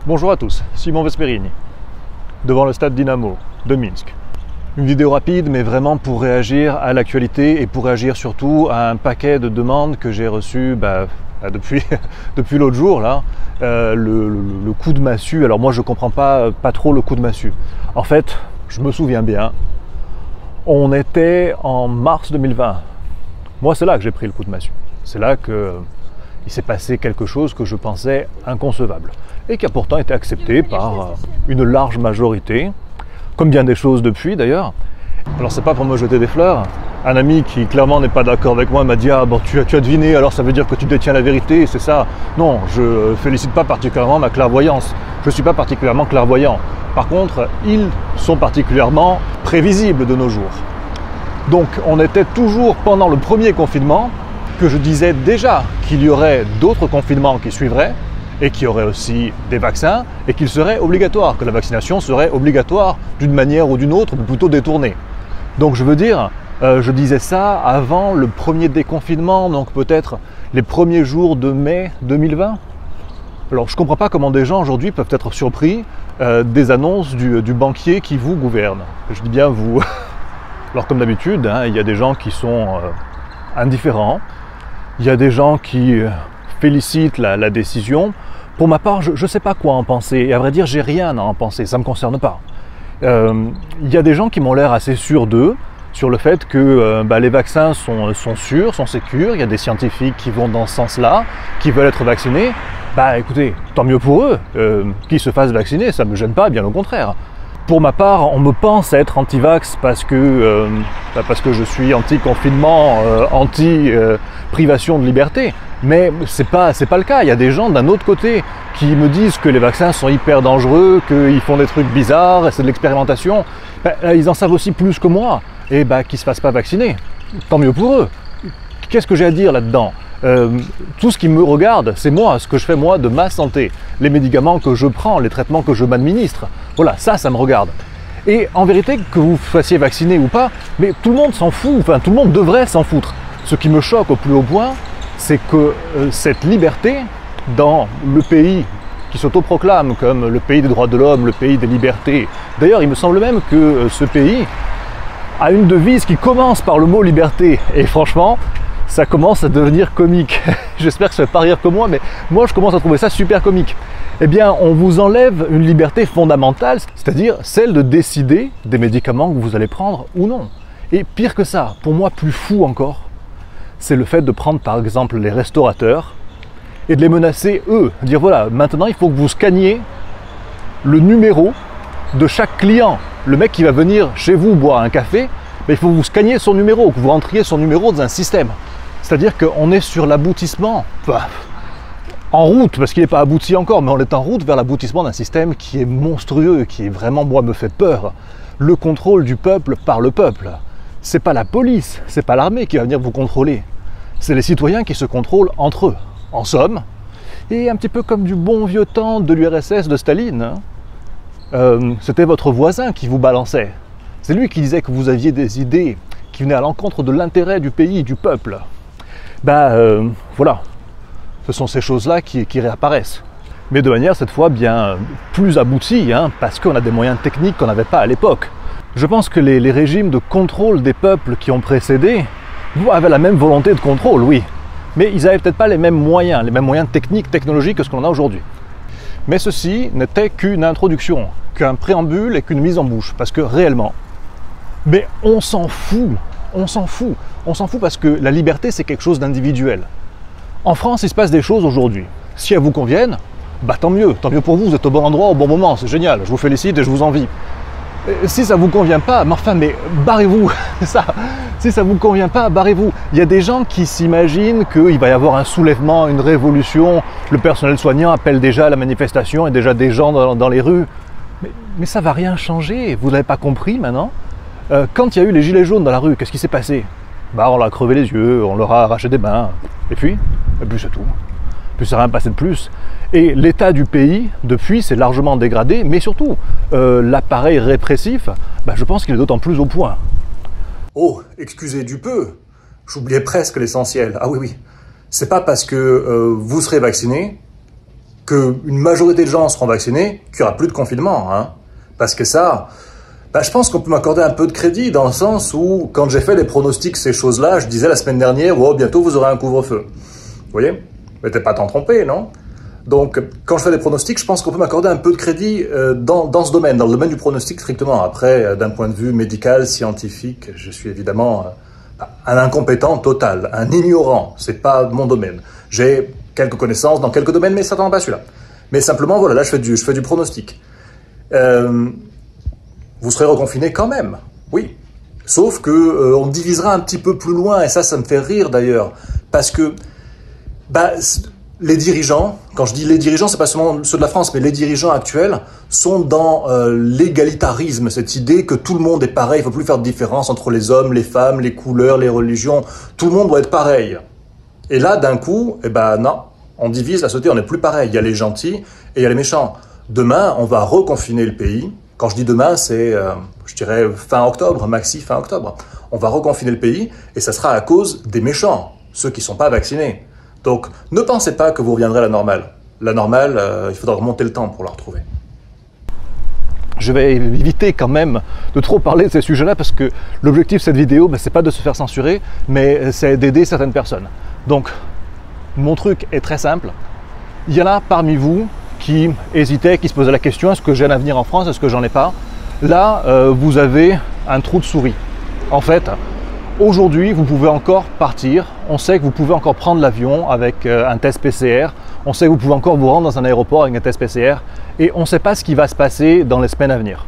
Bonjour à tous, Simon Vesperini, devant le stade Dynamo de Minsk. Une vidéo rapide, mais vraiment pour réagir à l'actualité et pour réagir surtout à un paquet de demandes que j'ai reçues depuis l'autre jour, là, le coup de massue. Alors moi je ne comprends pas trop le coup de massue. En fait, je me souviens bien, on était en mars 2020. Moi c'est là que j'ai pris le coup de massue. C'est là qu'il s'est passé quelque chose que je pensais inconcevable et qui a pourtant été accepté par une large majorité, comme bien des choses depuis d'ailleurs. Alors c'est pas pour me jeter des fleurs. Un ami qui clairement n'est pas d'accord avec moi m'a dit « Ah bon, tu as deviné, alors ça veut dire que tu détiens la vérité, c'est ça ?» Non, je félicite pas particulièrement ma clairvoyance. Je ne suis pas particulièrement clairvoyant. Par contre, ils sont particulièrement prévisibles de nos jours. Donc on était toujours pendant le premier confinement que je disais déjà qu'il y aurait d'autres confinements qui suivraient et qu'il y aurait aussi des vaccins et qu'il serait obligatoire, que la vaccination serait obligatoire d'une manière ou d'une autre, mais plutôt détournée. Donc je veux dire, je disais ça avant le premier déconfinement, donc peut-être les premiers jours de mai 2020. Alors je ne comprends pas comment des gens aujourd'hui peuvent être surpris des annonces du banquier qui vous gouverne. Je dis bien vous. Alors comme d'habitude, il y a des gens qui sont indifférents, il y a des gens qui félicitent la décision. Pour ma part, je ne sais pas quoi en penser, et à vrai dire, j'ai rien à en penser, ça ne me concerne pas. Il y a des gens qui m'ont l'air assez sûrs d'eux, sur le fait que les vaccins sont sûrs, sont sécures, il y a des scientifiques qui vont dans ce sens-là, qui veulent être vaccinés. Écoutez, tant mieux pour eux, qu'ils se fassent vacciner, ça ne me gêne pas, bien au contraire. Pour ma part, on me pense être anti-vax parce que je suis anti-confinement, anti-privation de liberté. Mais c'est pas le cas. Il y a des gens d'un autre côté qui me disent que les vaccins sont hyper dangereux, qu'ils font des trucs bizarres, c'est de l'expérimentation. Ils en savent aussi plus que moi. Et qu'ils ne se fassent pas vacciner. Tant mieux pour eux. Qu'est-ce que j'ai à dire là-dedans ? Tout ce qui me regarde, c'est moi, ce que je fais moi de ma santé. Les médicaments que je prends, les traitements que je m'administre. Voilà, ça me regarde. Et en vérité, que vous fassiez vacciner ou pas, mais tout le monde s'en fout, enfin tout le monde devrait s'en foutre. Ce qui me choque au plus haut point, c'est que cette liberté, dans le pays qui s'autoproclame comme le pays des droits de l'homme, le pays des libertés, d'ailleurs il me semble même que ce pays a une devise qui commence par le mot liberté, et franchement, ça commence à devenir comique. J'espère que ça ne fait pas rire que moi, mais moi je commence à trouver ça super comique. Eh bien, on vous enlève une liberté fondamentale, c'est-à-dire celle de décider des médicaments que vous allez prendre ou non. Et pire que ça, pour moi plus fou encore, c'est le fait de prendre par exemple les restaurateurs et de les menacer eux. Dire voilà, maintenant il faut que vous scanniez le numéro de chaque client. Le mec qui va venir chez vous boire un café, il faut que vous scanniez son numéro, que vous rentriez son numéro dans un système. C'est-à-dire qu'on est sur l'aboutissement, en route, parce qu'il n'est pas abouti encore, mais on est en route vers l'aboutissement d'un système qui est monstrueux, qui est vraiment, moi, me fait peur. Le contrôle du peuple par le peuple. C'est pas la police, c'est pas l'armée qui va venir vous contrôler. C'est les citoyens qui se contrôlent entre eux. En somme, et un petit peu comme du bon vieux temps de l'URSS de Staline, c'était votre voisin qui vous balançait. C'est lui qui disait que vous aviez des idées qui venaient à l'encontre de l'intérêt du pays, du peuple. Voilà, ce sont ces choses-là qui réapparaissent. Mais de manière cette fois bien plus aboutie, parce qu'on a des moyens techniques qu'on n'avait pas à l'époque. Je pense que les régimes de contrôle des peuples qui ont précédé avaient la même volonté de contrôle, oui. Mais ils n'avaient peut-être pas les mêmes moyens techniques, technologiques que ce qu'on a aujourd'hui. Mais ceci n'était qu'une introduction, qu'un préambule et qu'une mise en bouche. Parce que réellement, mais on s'en fout. On s'en fout. On s'en fout parce que la liberté, c'est quelque chose d'individuel. En France, il se passe des choses aujourd'hui. Si elles vous conviennent, tant mieux pour vous, vous êtes au bon endroit, au bon moment, c'est génial, je vous félicite et je vous envie. Si ça ne vous convient pas, mais barrez-vous. Si ça ne vous convient pas, barrez-vous. Il y a des gens qui s'imaginent qu'il va y avoir un soulèvement, une révolution, le personnel soignant appelle déjà à la manifestation, il y a déjà des gens dans les rues. Mais ça ne va rien changer, vous n'avez pas compris maintenant. Quand il y a eu les gilets jaunes dans la rue, qu'est-ce qui s'est passé ? On leur a crevé les yeux, on leur a arraché des mains, et puis c'est tout. Puis ça n'a rien passé de plus. Et l'état du pays, depuis, s'est largement dégradé, mais surtout, l'appareil répressif, je pense qu'il est d'autant plus au point. Oh, excusez du peu, j'oubliais presque l'essentiel. Ah oui, c'est pas parce que vous serez vacciné qu'une majorité de gens seront vaccinés, qu'il n'y aura plus de confinement. Hein. Parce que ça, je pense qu'on peut m'accorder un peu de crédit dans le sens où, quand j'ai fait les pronostics, ces choses-là, je disais la semaine dernière, oh, bientôt vous aurez un couvre-feu. Vous voyez? Mais t'es pas tant trompé, non? Donc, quand je fais des pronostics, je pense qu'on peut m'accorder un peu de crédit dans ce domaine, dans le domaine du pronostic strictement. Après, d'un point de vue médical, scientifique, je suis évidemment un incompétent total, un ignorant. C'est pas mon domaine. J'ai quelques connaissances dans quelques domaines, mais certainement pas celui-là. Mais simplement, voilà, là, je fais du pronostic. Vous serez reconfiné quand même, oui. Sauf que on divisera un petit peu plus loin, et ça me fait rire d'ailleurs, parce que les dirigeants, quand je dis les dirigeants, c'est pas seulement ceux de la France, mais les dirigeants actuels sont dans l'égalitarisme, cette idée que tout le monde est pareil, il ne faut plus faire de différence entre les hommes, les femmes, les couleurs, les religions, tout le monde doit être pareil. Et là, d'un coup, non, on divise la société, on n'est plus pareil, il y a les gentils et il y a les méchants. Demain, on va reconfiner le pays. Quand je dis demain, c'est, je dirais, fin octobre, maxi fin octobre. On va reconfiner le pays et ça sera à cause des méchants, ceux qui ne sont pas vaccinés. Donc, ne pensez pas que vous reviendrez à la normale. La normale, il faudra remonter le temps pour la retrouver. Je vais éviter quand même de trop parler de ces sujets-là parce que l'objectif de cette vidéo, c'est pas de se faire censurer, mais c'est d'aider certaines personnes. Donc, mon truc est très simple. Il y en a parmi vous qui hésitaient, qui se posaient la question, est-ce que j'ai un avenir en France, est-ce que j'en ai pas? Là, vous avez un trou de souris. En fait, aujourd'hui, vous pouvez encore partir. On sait que vous pouvez encore prendre l'avion avec un test PCR. On sait que vous pouvez encore vous rendre dans un aéroport avec un test PCR. Et on ne sait pas ce qui va se passer dans les semaines à venir.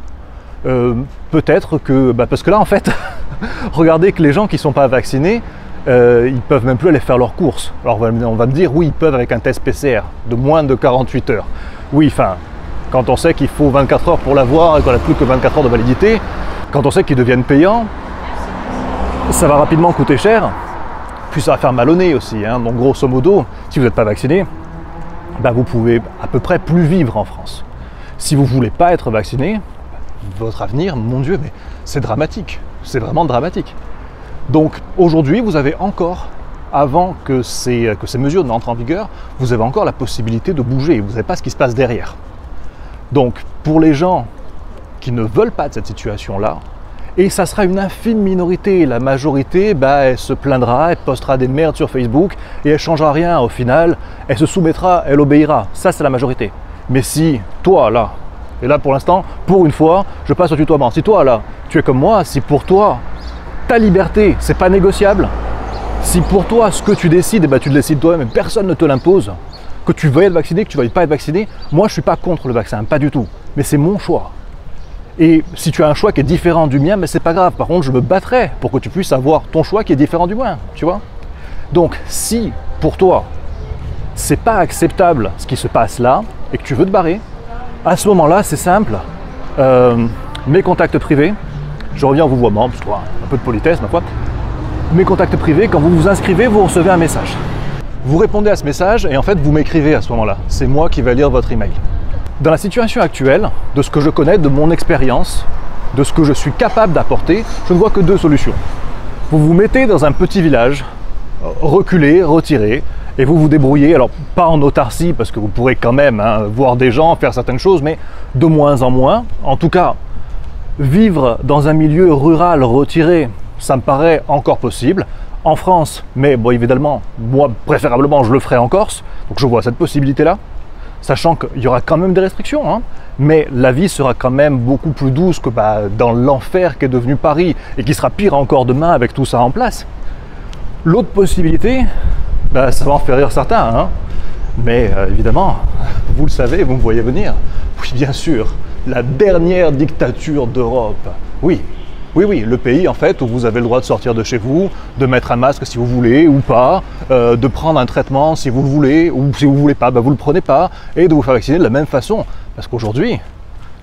Peut-être que... parce que là, en fait, regardez que les gens qui ne sont pas vaccinés, ils ne peuvent même plus aller faire leurs courses. Alors on va me dire, oui, ils peuvent avec un test PCR de moins de 48 heures. Oui, enfin, quand on sait qu'il faut 24 heures pour l'avoir et qu'on n'a plus que 24 heures de validité, quand on sait qu'ils deviennent payants, ça va rapidement coûter cher, puis ça va faire mal au nez aussi. Hein. Donc grosso modo, si vous n'êtes pas vacciné, vous pouvez à peu près plus vivre en France. Si vous ne voulez pas être vacciné, votre avenir, mon Dieu, mais c'est dramatique. C'est vraiment dramatique. Donc aujourd'hui, vous avez encore, avant que ces mesures n'entrent en vigueur, vous avez encore la possibilité de bouger. Vous ne savez pas ce qui se passe derrière. Donc pour les gens qui ne veulent pas de cette situation-là, et ça sera une infime minorité. La majorité, elle se plaindra, elle postera des merdes sur Facebook et elle ne changera rien. Au final, elle se soumettra, elle obéira. Ça, c'est la majorité. Mais si toi, là, et là pour l'instant, pour une fois, je passe au tutoiement. Si toi, là, tu es comme moi, si pour toi, ta liberté, c'est pas négociable, si pour toi, ce que tu décides, tu le décides toi-même et personne ne te l'impose, que tu veuilles être vacciné, que tu ne veuilles pas être vacciné, moi, je ne suis pas contre le vaccin, pas du tout. Mais c'est mon choix. Et si tu as un choix qui est différent du mien, c'est pas grave. Par contre, je me battrai pour que tu puisses avoir ton choix qui est différent du mien, tu vois. Donc, si pour toi, c'est pas acceptable ce qui se passe là et que tu veux te barrer, à ce moment-là, c'est simple. Mes contacts privés, je reviens au vouvoiement, parce que un peu de politesse, ma foi. Mes contacts privés, quand vous vous inscrivez, vous recevez un message. Vous répondez à ce message et en fait, vous m'écrivez à ce moment-là. C'est moi qui vais lire votre email. Dans la situation actuelle, de ce que je connais, de mon expérience, de ce que je suis capable d'apporter, je ne vois que deux solutions. Vous vous mettez dans un petit village, reculez, retirez, et vous vous débrouillez, alors pas en autarcie, parce que vous pourrez quand même voir des gens, faire certaines choses, mais de moins en moins. En tout cas, vivre dans un milieu rural retiré, ça me paraît encore possible. En France, mais bon, évidemment, moi, préférablement, je le ferai en Corse, donc je vois cette possibilité-là. Sachant qu'il y aura quand même des restrictions, hein, mais la vie sera quand même beaucoup plus douce que dans l'enfer qu'est devenu Paris, et qui sera pire encore demain avec tout ça en place. L'autre possibilité, ça va en faire rire certains, hein, mais évidemment, vous le savez, vous me voyez venir. Oui, bien sûr, la dernière dictature d'Europe. Oui, le pays en fait où vous avez le droit de sortir de chez vous, de mettre un masque si vous voulez ou pas, de prendre un traitement si vous le voulez, ou si vous ne voulez pas, vous ne le prenez pas, et de vous faire vacciner de la même façon. Parce qu'aujourd'hui,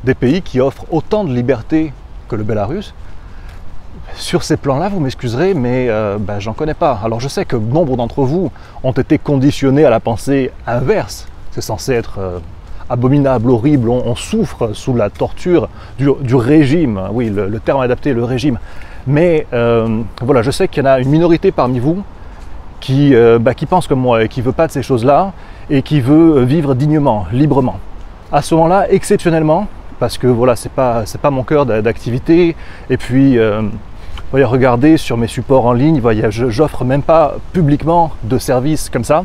des pays qui offrent autant de liberté que le Bélarus, sur ces plans-là, vous m'excuserez, mais j'en connais pas. Alors je sais que nombre d'entre vous ont été conditionnés à la pensée inverse. C'est censé être abominable, horrible, on souffre sous la torture du régime. Oui, le terme adapté, le régime. Mais voilà, je sais qu'il y en a une minorité parmi vous qui pense comme moi et qui ne veut pas de ces choses-là et qui veut vivre dignement, librement. À ce moment-là, exceptionnellement, parce que voilà, c'est pas mon cœur d'activité, et puis voyez, regardez sur mes supports en ligne, j'offre même pas publiquement de services comme ça,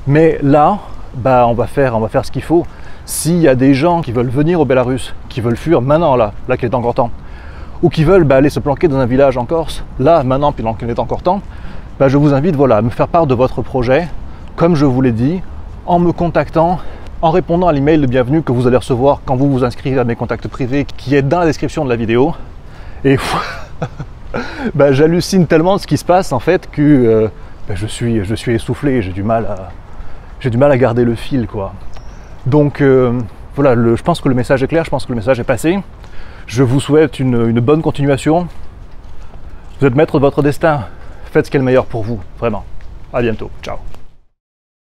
mais là, bah, on va faire ce qu'il faut. S'il y a des gens qui veulent venir au Bélarus, qui veulent fuir maintenant, là qu'il est encore temps, ou qui veulent aller se planquer dans un village en Corse, là, maintenant, pendant qu'il est encore temps, bah, je vous invite à me faire part de votre projet, comme je vous l'ai dit, en me contactant, en répondant à l'email de bienvenue que vous allez recevoir quand vous vous inscrivez à mes contacts privés, qui est dans la description de la vidéo. Et bah, j'hallucine tellement de ce qui se passe, en fait, que bah, je suis essoufflé, j'ai du mal à garder le fil, quoi. Donc voilà, je pense que le message est clair, je pense que le message est passé. Je vous souhaite une bonne continuation. Vous êtes maître de votre destin. Faites ce qui est le meilleur pour vous, vraiment. À bientôt. Ciao.